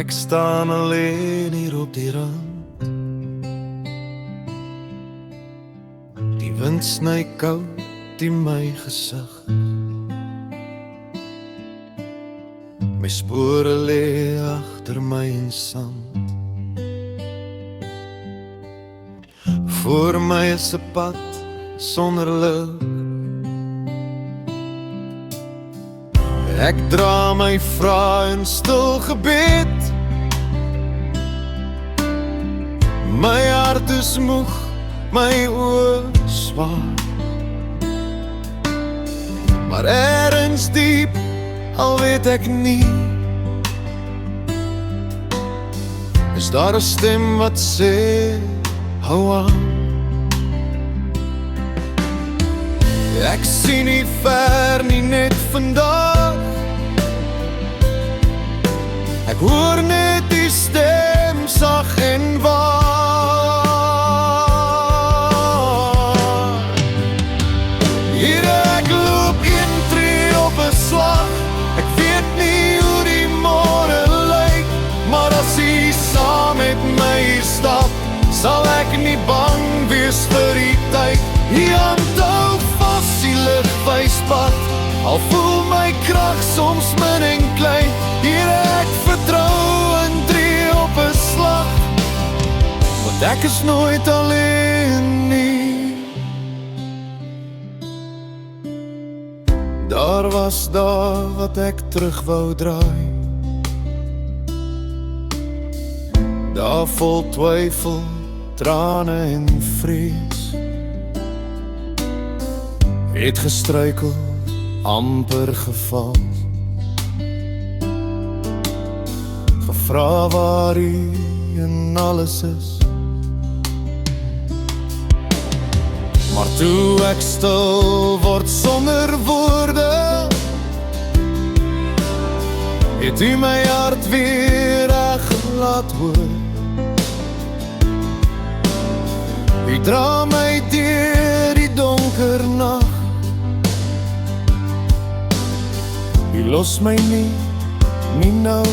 Ek staan alleen hier op die rand. Die wind sny koud in my gesig. My spore lê agter my in sand. Voor my is 'n pad sonder lig. Ek dra my vrae in stil gebed. My hart is moeg, my oë swaar. Maar ergens diep, al weet ek nie, is daar 'n stem wat sê, hou aan. Ek sien nie ver nie, net vandag. Ek hoor net die stem sag en waar. Hier ek loop een tree op 'n slag. Ek weet nie hoe die môre lyk, maar as jy saam met my stap, sal ek nie bang wees vir die tyd. Die hand hou vas die ligwyspad, al voel my krag soms min en klein. Hier ek vertrou en tree op 'n slag, want ek is nooit alleen nie. Daar was daar wat ek terug wou draai, daar vol twyfel, trane en vrees. Het gestruikel, amper geval, gevra waar U en alles is. Maar toe ek stil word sonder woorde, het U my hart weer reg laat hoor. U dra my deur die donker nag. U los my nie nou,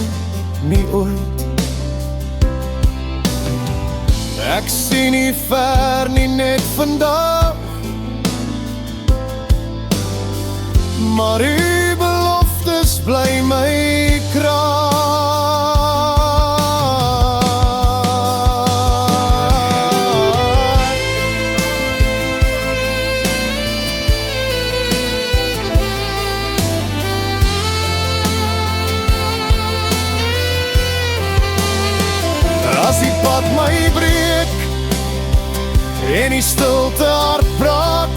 nie ooit. Ek sien nie ver nie, net vandag. Maar U beloftes bly my krag. As die pad my breek en die stilte hard praat,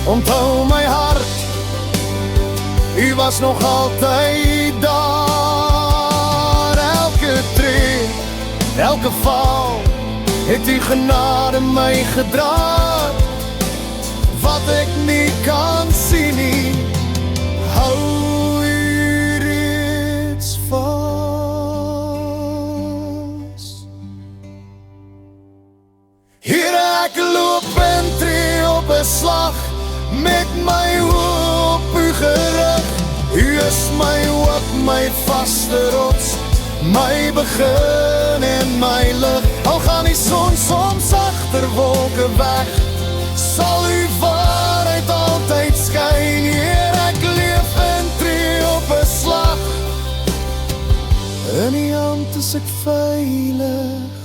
onthou my hart, U was nog altyd daar. Elke tree, elke val, het U genade my gedra. Wat ek nie kan sien nie, hou U reeds vas. Hier ek loop en tree op 'n slag, met my oë op U gerig. U is my hoop, my vaste rots, my begin en my lig. Al gaan die son soms agter wolke weg, sal U waarheid altyd skyn. Hier ek leef en tree op 'n slag, in U hand is ek veilig.